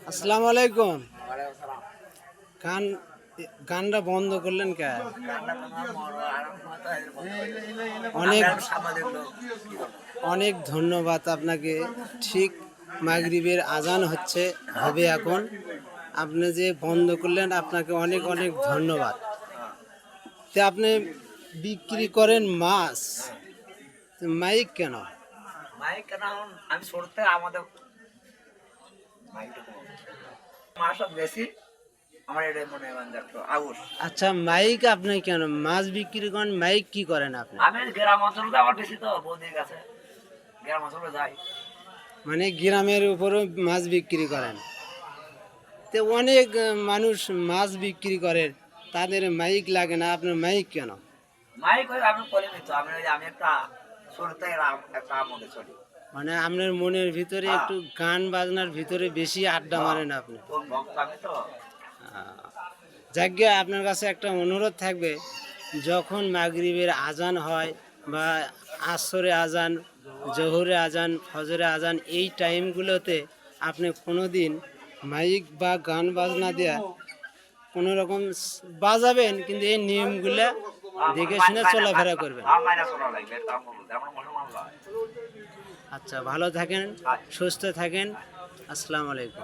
আসসালামু আলাইকুম। গান গানটা বন্ধ করলেন কে? অনেক অনেক ধন্যবাদ আপনাকে। ঠিক মাগরিবের আজান হবে এখন, আপনি যে বন্ধ করলেন আপনাকে অনেক অনেক ধন্যবাদ। তে আপনি বিক্রি করেন মাছ, তো মাইক কেন? মাইক কেন আমি শুনতে আমাদের মাছ বেশি আমার এটা মনে হয় একটু আউশ। আচ্ছা, মাইক আপনি কেন মাছ বিক্রি করেন? মাইক কি করেন আপনি? আমি গ্রাম অঞ্চলে আমার বেশি তো বৌদির কাছে গ্রাম অঞ্চলে যাই। মানে গ্রামের উপরও মাছ বিক্রি করেন? তো অনেক মানুষ মাছ বিক্রি করেন, তাদের মাইক লাগে না, আপনার মাইক কেন? মাইক ওই আমি করিনি তো, আমি একটা শুনতে একটা আমলে চলি। মানে আপনার মনের ভিতরে একটু গান বাজনার ভিতরে বেশি আড্ডা মারেন আপনি। কোন ভক্ত আমি তো। যাজ্ঞা, আপনার কাছে একটা অনুরোধ থাকবে, যখন মাগরিবের আজান হয় বা আসরে আজান, জোহরে আজান, ফজরে আজান, এই টাইমগুলোতে আপনি কোনো দিন মাইক বা গান বাজনা দেয়া কোনো রকম বাজাবেন, কিন্তু এই নিয়মগুলো দেখে শুনে চলাফেরা করবেন। আচ্ছা, ভালো থাকেন, সুস্থ থাকেন। আসসালামু আলাইকুম।